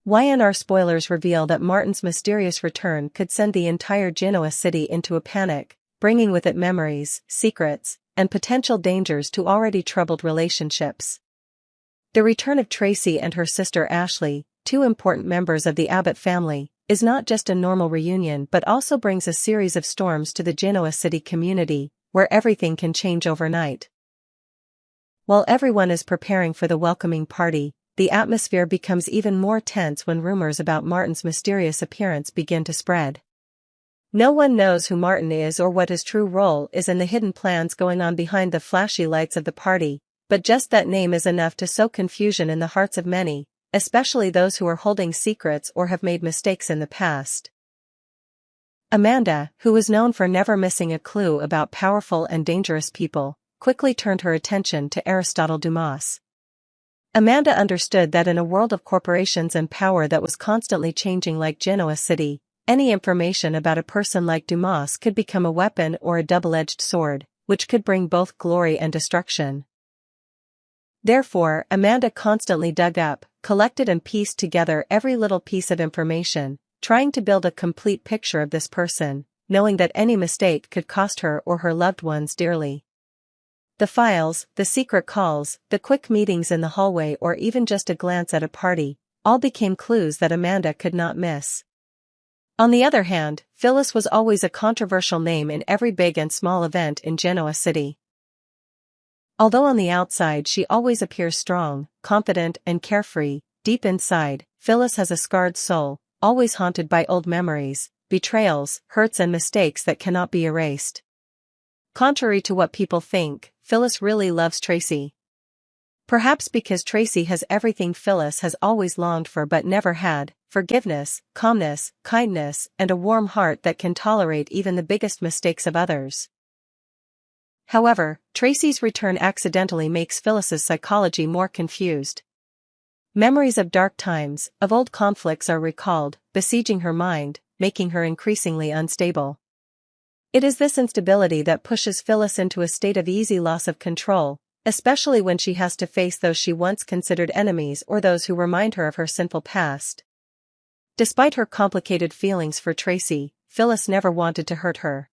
Y&R Spoilers reveal that Martin's mysterious return could send the entire Genoa City into a panic, bringing with it memories, secrets, and potential dangers to already troubled relationships. The return of Traci and her sister Ashley, two important members of the Abbott family, is not just a normal reunion but also brings a series of storms to the Genoa City community, where everything can change overnight. While everyone is preparing for the welcoming party, the atmosphere becomes even more tense when rumors about Martin's mysterious appearance begin to spread. No one knows who Martin is or what his true role is in the hidden plans going on behind the flashy lights of the party, but just that name is enough to sow confusion in the hearts of many, especially those who are holding secrets or have made mistakes in the past. Amanda, who was known for never missing a clue about powerful and dangerous people, quickly turned her attention to Aristotle Dumas. Amanda understood that in a world of corporations and power that was constantly changing like Genoa City, any information about a person like Dumas could become a weapon or a double-edged sword, which could bring both glory and destruction. Therefore, Amanda constantly dug up, collected and pieced together every little piece of information, trying to build a complete picture of this person, knowing that any mistake could cost her or her loved ones dearly. The files, the secret calls, the quick meetings in the hallway or even just a glance at a party, all became clues that Amanda could not miss. On the other hand, Phyllis was always a controversial name in every big and small event in Genoa City. Although on the outside she always appears strong, confident and carefree, deep inside, Phyllis has a scarred soul, always haunted by old memories, betrayals, hurts and mistakes that cannot be erased. Contrary to what people think, Phyllis really loves Traci. Perhaps because Traci has everything Phyllis has always longed for but never had: forgiveness, calmness, kindness, and a warm heart that can tolerate even the biggest mistakes of others. However, Traci's return accidentally makes Phyllis's psychology more confused. Memories of dark times, of old conflicts are recalled, besieging her mind, making her increasingly unstable. It is this instability that pushes Phyllis into a state of easy loss of control, especially when she has to face those she once considered enemies or those who remind her of her sinful past. Despite her complicated feelings for Traci, Phyllis never wanted to hurt her.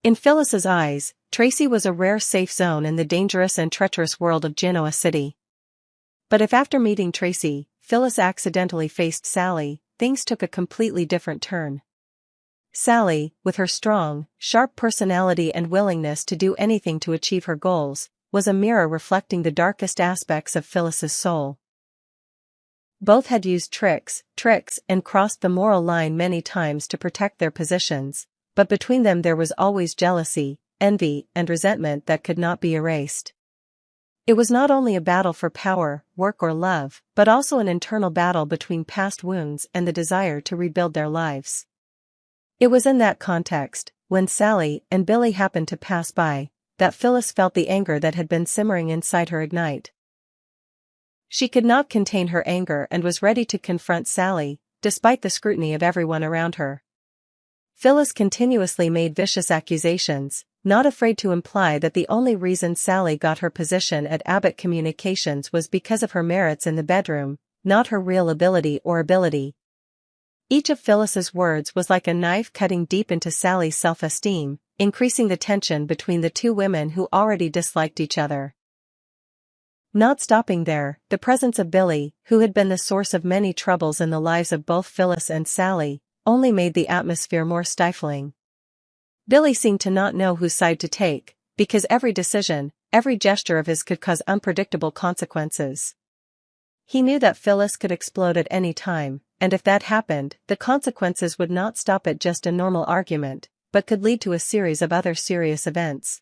In Phyllis's eyes, Traci was a rare safe zone in the dangerous and treacherous world of Genoa City. But if after meeting Traci, Phyllis accidentally faced Sally, things took a completely different turn. Sally, with her strong, sharp personality and willingness to do anything to achieve her goals, was a mirror reflecting the darkest aspects of Phyllis's soul. Both had used tricks, and crossed the moral line many times to protect their positions, but between them there was always jealousy, envy, and resentment that could not be erased. It was not only a battle for power, work or love, but also an internal battle between past wounds and the desire to rebuild their lives. It was in that context, when Sally and Billy happened to pass by, that Phyllis felt the anger that had been simmering inside her ignite. She could not contain her anger and was ready to confront Sally, despite the scrutiny of everyone around her. Phyllis continuously made vicious accusations, not afraid to imply that the only reason Sally got her position at Abbott Communications was because of her merits in the bedroom, not her real ability. Each of Phyllis's words was like a knife cutting deep into Sally's self-esteem, increasing the tension between the two women who already disliked each other. Not stopping there, the presence of Billy, who had been the source of many troubles in the lives of both Phyllis and Sally, only made the atmosphere more stifling. Billy seemed to not know whose side to take, because every decision, every gesture of his could cause unpredictable consequences. He knew that Phyllis could explode at any time, and if that happened, the consequences would not stop at just a normal argument, but could lead to a series of other serious events.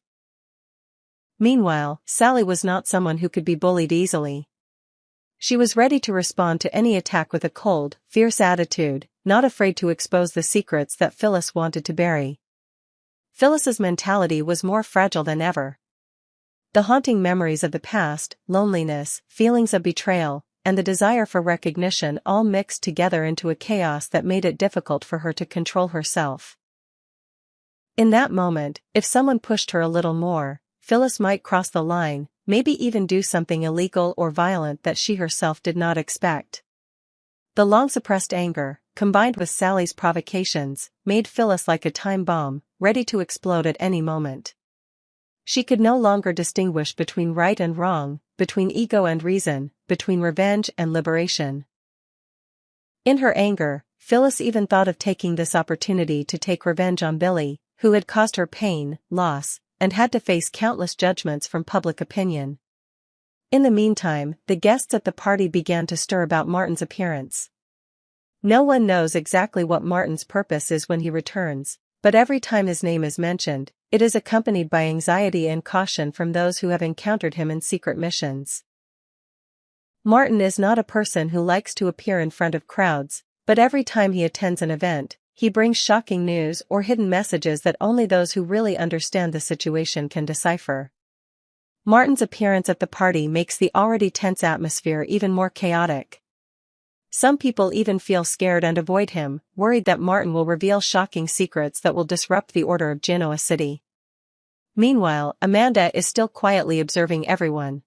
Meanwhile, Sally was not someone who could be bullied easily. She was ready to respond to any attack with a cold, fierce attitude, not afraid to expose the secrets that Phyllis wanted to bury. Phyllis's mentality was more fragile than ever. The haunting memories of the past, loneliness, feelings of betrayal, and the desire for recognition all mixed together into a chaos that made it difficult for her to control herself. In that moment, if someone pushed her a little more, Phyllis might cross the line, maybe even do something illegal or violent that she herself did not expect. The long-suppressed anger, combined with Sally's provocations, made Phyllis like a time bomb, ready to explode at any moment. She could no longer distinguish between right and wrong, between ego and reason, between revenge and liberation. In her anger, Phyllis even thought of taking this opportunity to take revenge on Billy, who had caused her pain, loss, and had to face countless judgments from public opinion. In the meantime, the guests at the party began to stir about Martin's appearance. No one knows exactly what Martin's purpose is when he returns, but every time his name is mentioned, it is accompanied by anxiety and caution from those who have encountered him in secret missions. Martin is not a person who likes to appear in front of crowds, but every time he attends an event, he brings shocking news or hidden messages that only those who really understand the situation can decipher. Martin's appearance at the party makes the already tense atmosphere even more chaotic. Some people even feel scared and avoid him, worried that Martin will reveal shocking secrets that will disrupt the order of Genoa City. Meanwhile, Amanda is still quietly observing everyone.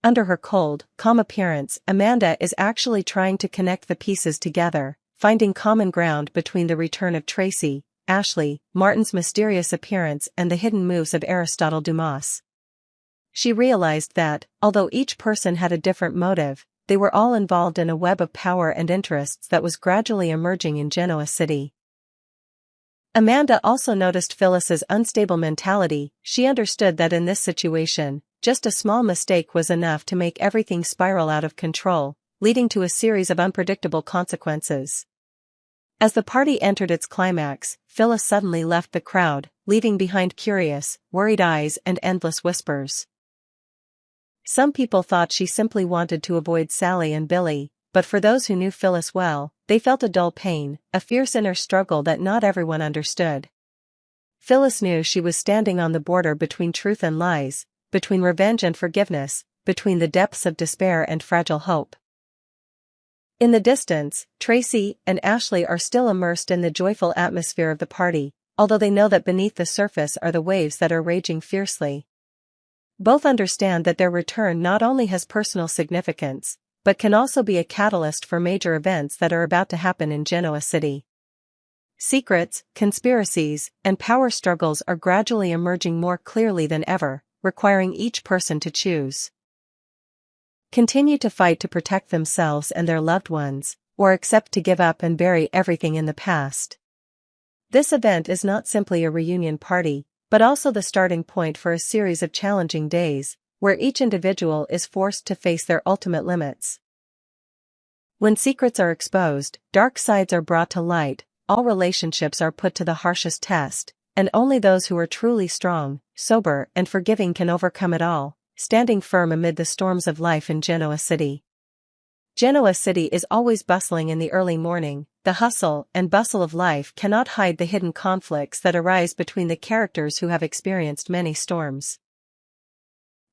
Under her cold, calm appearance, Amanda is actually trying to connect the pieces together, finding common ground between the return of Traci, Ashley, Martin's mysterious appearance and the hidden moves of Aristotle Dumas. She realized that, although each person had a different motive, they were all involved in a web of power and interests that was gradually emerging in Genoa City. Amanda also noticed Phyllis's unstable mentality. She understood that in this situation, just a small mistake was enough to make everything spiral out of control, leading to a series of unpredictable consequences. As the party entered its climax, Phyllis suddenly left the crowd, leaving behind curious, worried eyes and endless whispers. Some people thought she simply wanted to avoid Sally and Billy, but for those who knew Phyllis well, they felt a dull pain, a fierce inner struggle that not everyone understood. Phyllis knew she was standing on the border between truth and lies, between revenge and forgiveness, between the depths of despair and fragile hope. In the distance, Traci and Ashley are still immersed in the joyful atmosphere of the party, although they know that beneath the surface are the waves that are raging fiercely. Both understand that their return not only has personal significance, but can also be a catalyst for major events that are about to happen in Genoa City. Secrets, conspiracies, and power struggles are gradually emerging more clearly than ever, requiring each person to choose. Continue to fight to protect themselves and their loved ones, or accept to give up and bury everything in the past. This event is not simply a reunion party, but also the starting point for a series of challenging days, where each individual is forced to face their ultimate limits. When secrets are exposed, dark sides are brought to light, all relationships are put to the harshest test, and only those who are truly strong, sober, and forgiving can overcome it all, standing firm amid the storms of life in Genoa City. Genoa City is always bustling in the early morning. The hustle and bustle of life cannot hide the hidden conflicts that arise between the characters who have experienced many storms.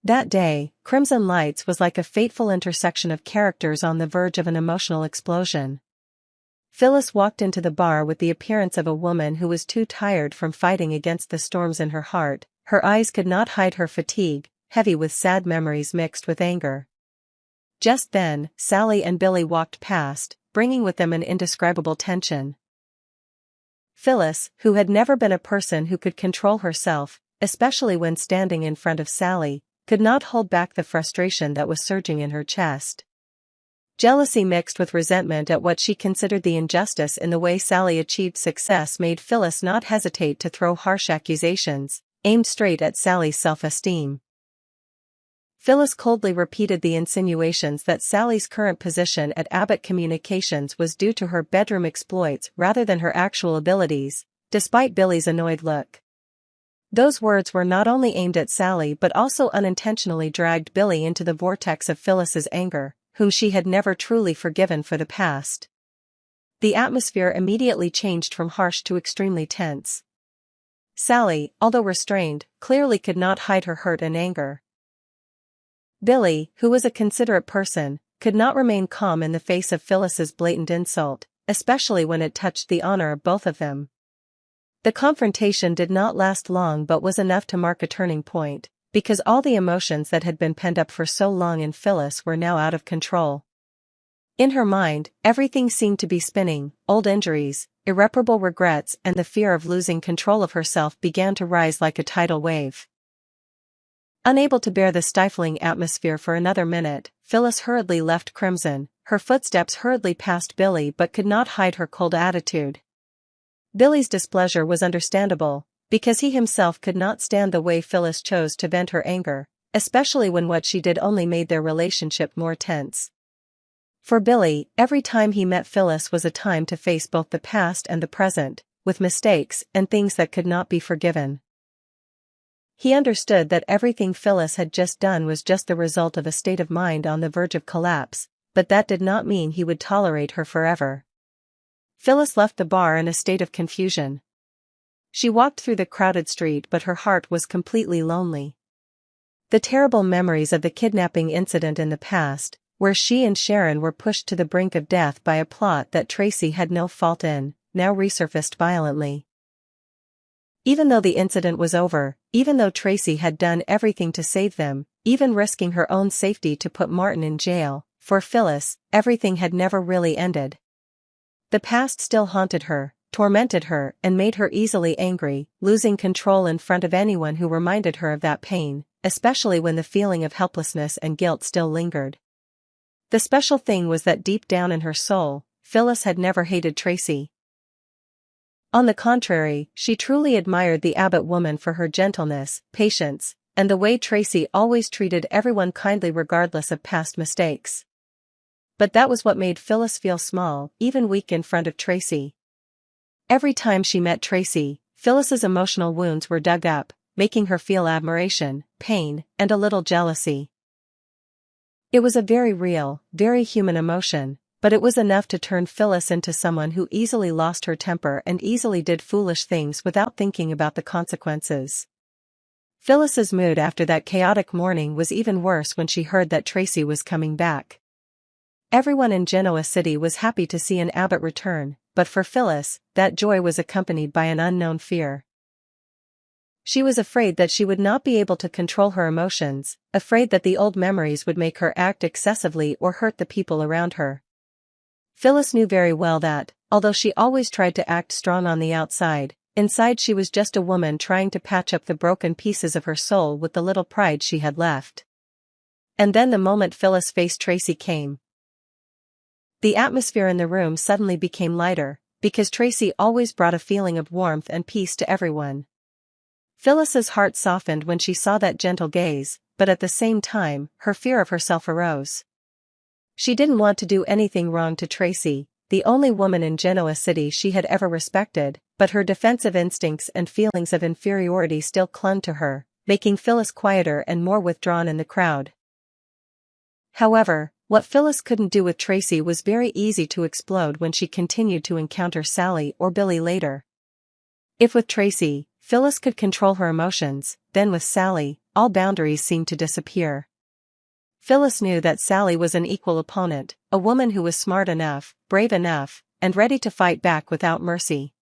That day, Crimson Lights was like a fateful intersection of characters on the verge of an emotional explosion. Phyllis walked into the bar with the appearance of a woman who was too tired from fighting against the storms in her heart. Her eyes could not hide her fatigue, heavy with sad memories mixed with anger. Just then, Sally and Billy walked past, bringing with them an indescribable tension. Phyllis, who had never been a person who could control herself, especially when standing in front of Sally, could not hold back the frustration that was surging in her chest. Jealousy mixed with resentment at what she considered the injustice in the way Sally achieved success made Phyllis not hesitate to throw harsh accusations, aimed straight at Sally's self-esteem. Phyllis coldly repeated the insinuations that Sally's current position at Abbott Communications was due to her bedroom exploits rather than her actual abilities, despite Billy's annoyed look. Those words were not only aimed at Sally but also unintentionally dragged Billy into the vortex of Phyllis's anger, whom she had never truly forgiven for the past. The atmosphere immediately changed from harsh to extremely tense. Sally, although restrained, clearly could not hide her hurt and anger. Billy, who was a considerate person, could not remain calm in the face of Phyllis's blatant insult, especially when it touched the honor of both of them. The confrontation did not last long but was enough to mark a turning point, because all the emotions that had been pent up for so long in Phyllis were now out of control. In her mind, everything seemed to be spinning. Old injuries, irreparable regrets, and the fear of losing control of herself began to rise like a tidal wave. Unable to bear the stifling atmosphere for another minute, Phyllis hurriedly left Crimson. Her footsteps hurriedly passed Billy but could not hide her cold attitude. Billy's displeasure was understandable, because he himself could not stand the way Phyllis chose to vent her anger, especially when what she did only made their relationship more tense. For Billy, every time he met Phyllis was a time to face both the past and the present, with mistakes and things that could not be forgiven. He understood that everything Phyllis had just done was just the result of a state of mind on the verge of collapse, but that did not mean he would tolerate her forever. Phyllis left the bar in a state of confusion. She walked through the crowded street but her heart was completely lonely. The terrible memories of the kidnapping incident in the past, where she and Sharon were pushed to the brink of death by a plot that Traci had no fault in, now resurfaced violently. Even though the incident was over, even though Traci had done everything to save them, even risking her own safety to put Martin in jail, for Phyllis, everything had never really ended. The past still haunted her, tormented her, and made her easily angry, losing control in front of anyone who reminded her of that pain, especially when the feeling of helplessness and guilt still lingered. The special thing was that deep down in her soul, Phyllis had never hated Traci. On the contrary, she truly admired the Abbott woman for her gentleness, patience, and the way Traci always treated everyone kindly regardless of past mistakes. But that was what made Phyllis feel small, even weak in front of Traci. Every time she met Traci, Phyllis's emotional wounds were dug up, making her feel admiration, pain, and a little jealousy. It was a very real, very human emotion, but it was enough to turn Phyllis into someone who easily lost her temper and easily did foolish things without thinking about the consequences. Phyllis's mood after that chaotic morning was even worse when she heard that Traci was coming back. Everyone in Genoa City was happy to see an Abbott return, but for Phyllis, that joy was accompanied by an unknown fear. She was afraid that she would not be able to control her emotions, afraid that the old memories would make her act excessively or hurt the people around her. Phyllis knew very well that, although she always tried to act strong on the outside, inside she was just a woman trying to patch up the broken pieces of her soul with the little pride she had left. And then the moment Phyllis faced Traci came. The atmosphere in the room suddenly became lighter, because Traci always brought a feeling of warmth and peace to everyone. Phyllis's heart softened when she saw that gentle gaze, but at the same time, her fear of herself arose. She didn't want to do anything wrong to Traci, the only woman in Genoa City she had ever respected, but her defensive instincts and feelings of inferiority still clung to her, making Phyllis quieter and more withdrawn in the crowd. However, what Phyllis couldn't do with Traci was very easy to explode when she continued to encounter Sally or Billy later. If with Traci, Phyllis could control her emotions, then with Sally, all boundaries seemed to disappear. Phyllis knew that Sally was an equal opponent, a woman who was smart enough, brave enough, and ready to fight back without mercy.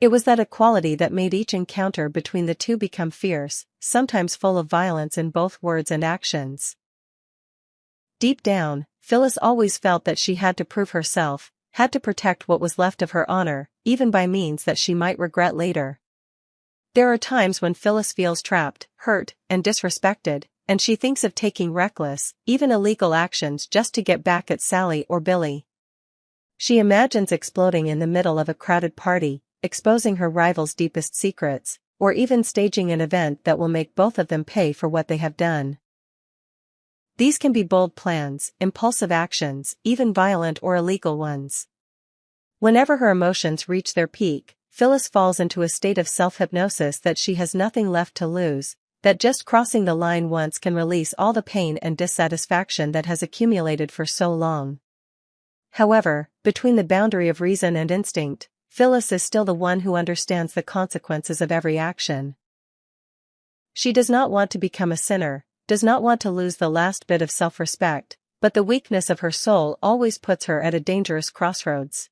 It was that equality that made each encounter between the two become fierce, sometimes full of violence in both words and actions. Deep down, Phyllis always felt that she had to prove herself, had to protect what was left of her honor, even by means that she might regret later. There are times when Phyllis feels trapped, hurt, and disrespected, and she thinks of taking reckless, even illegal actions just to get back at Sally or Billy. She imagines exploding in the middle of a crowded party, exposing her rival's deepest secrets, or even staging an event that will make both of them pay for what they have done. These can be bold plans, impulsive actions, even violent or illegal ones. Whenever her emotions reach their peak, Phyllis falls into a state of self-hypnosis that she has nothing left to lose, that just crossing the line once can release all the pain and dissatisfaction that has accumulated for so long. However, between the boundary of reason and instinct, Phyllis is still the one who understands the consequences of every action. She does not want to become a sinner, does not want to lose the last bit of self-respect, but the weakness of her soul always puts her at a dangerous crossroads.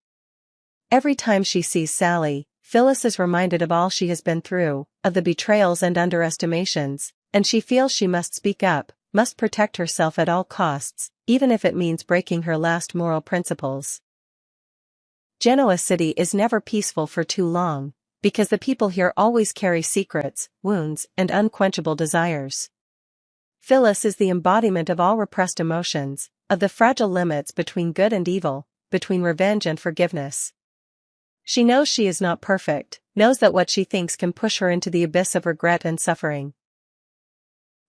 Every time she sees Sally, Phyllis is reminded of all she has been through, of the betrayals and underestimations, and she feels she must speak up, must protect herself at all costs, even if it means breaking her last moral principles. Genoa City is never peaceful for too long, because the people here always carry secrets, wounds, and unquenchable desires. Phyllis is the embodiment of all repressed emotions, of the fragile limits between good and evil, between revenge and forgiveness. She knows she is not perfect, knows that what she thinks can push her into the abyss of regret and suffering.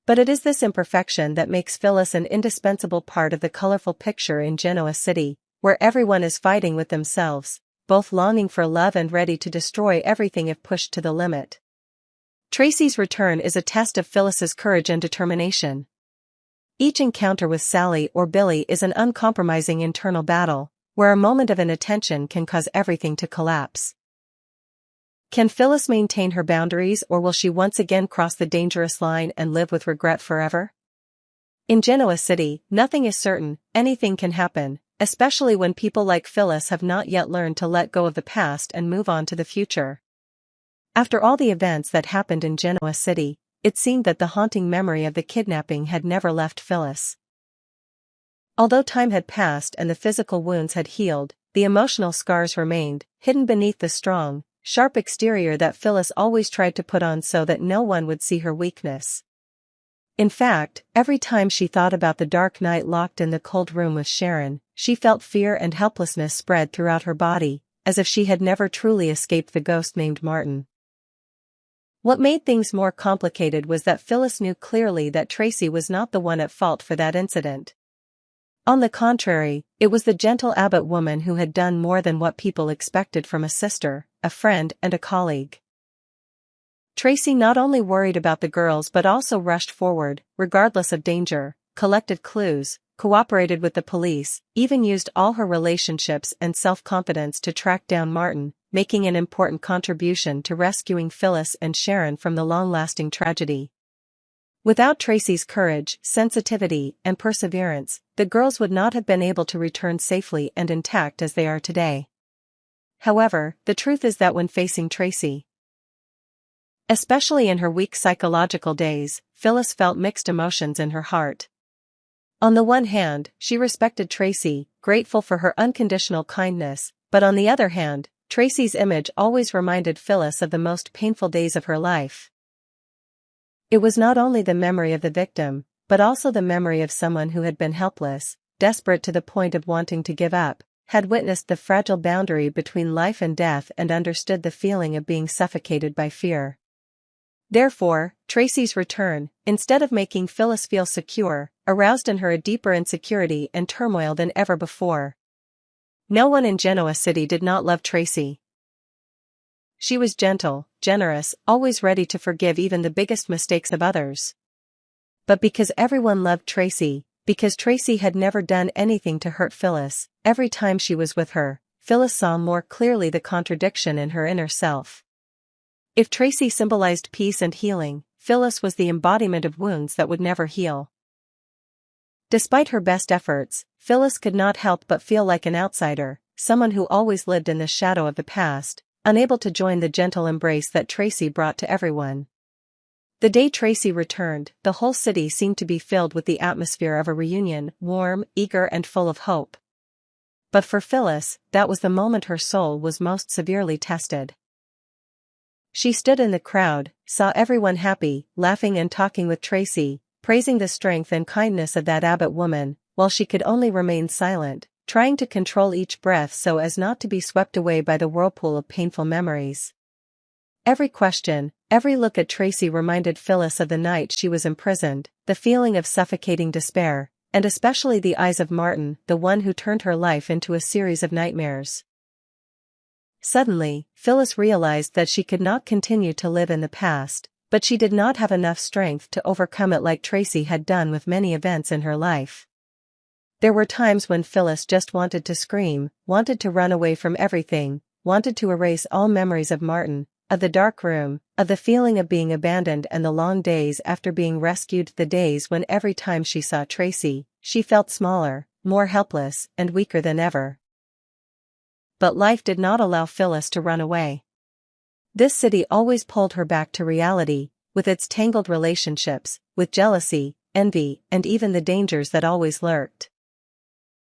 But it is this imperfection that makes Phyllis an indispensable part of the colorful picture in Genoa City, where everyone is fighting with themselves, both longing for love and ready to destroy everything if pushed to the limit. Traci's return is a test of Phyllis's courage and determination. Each encounter with Sally or Billy is an uncompromising internal battle, where a moment of inattention can cause everything to collapse. Can Phyllis maintain her boundaries, or will she once again cross the dangerous line and live with regret forever? In Genoa City, nothing is certain, anything can happen, especially when people like Phyllis have not yet learned to let go of the past and move on to the future. After all the events that happened in Genoa City, it seemed that the haunting memory of the kidnapping had never left Phyllis. Although time had passed and the physical wounds had healed, the emotional scars remained, hidden beneath the strong, sharp exterior that Phyllis always tried to put on so that no one would see her weakness. In fact, every time she thought about the dark night locked in the cold room with Sharon, she felt fear and helplessness spread throughout her body, as if she had never truly escaped the ghost named Martin. What made things more complicated was that Phyllis knew clearly that Traci was not the one at fault for that incident. On the contrary, it was the gentle Abbott woman who had done more than what people expected from a sister, a friend, and a colleague. Traci not only worried about the girls but also rushed forward, regardless of danger, collected clues, cooperated with the police, even used all her relationships and self-confidence to track down Martin, making an important contribution to rescuing Phyllis and Sharon from the long-lasting tragedy. Without Traci's courage, sensitivity, and perseverance, the girls would not have been able to return safely and intact as they are today. However, the truth is that when facing Traci, especially in her weak psychological days, Phyllis felt mixed emotions in her heart. On the one hand, she respected Traci, grateful for her unconditional kindness, but on the other hand, Traci's image always reminded Phyllis of the most painful days of her life. It was not only the memory of the victim, but also the memory of someone who had been helpless, desperate to the point of wanting to give up, had witnessed the fragile boundary between life and death and understood the feeling of being suffocated by fear. Therefore, Traci's return, instead of making Phyllis feel secure, aroused in her a deeper insecurity and turmoil than ever before. No one in Genoa City did not love Traci. She was gentle, generous, always ready to forgive even the biggest mistakes of others. But because everyone loved Traci, because Traci had never done anything to hurt Phyllis, every time she was with her, Phyllis saw more clearly the contradiction in her inner self. If Traci symbolized peace and healing, Phyllis was the embodiment of wounds that would never heal. Despite her best efforts, Phyllis could not help but feel like an outsider, someone who always lived in the shadow of the past, unable to join the gentle embrace that Traci brought to everyone. The day Traci returned, the whole city seemed to be filled with the atmosphere of a reunion, warm, eager, and full of hope. But for Phyllis, that was the moment her soul was most severely tested. She stood in the crowd, saw everyone happy, laughing and talking with Traci, praising the strength and kindness of that Abbott woman, while she could only remain silent, trying to control each breath so as not to be swept away by the whirlpool of painful memories. Every question, every look at Traci reminded Phyllis of the night she was imprisoned, the feeling of suffocating despair, and especially the eyes of Martin, the one who turned her life into a series of nightmares. Suddenly, Phyllis realized that she could not continue to live in the past, but she did not have enough strength to overcome it like Traci had done with many events in her life. There were times when Phyllis just wanted to scream, wanted to run away from everything, wanted to erase all memories of Martin, of the dark room, of the feeling of being abandoned and the long days after being rescued, the days when every time she saw Traci, she felt smaller, more helpless, and weaker than ever. But life did not allow Phyllis to run away. This city always pulled her back to reality, with its tangled relationships, with jealousy, envy, and even the dangers that always lurked.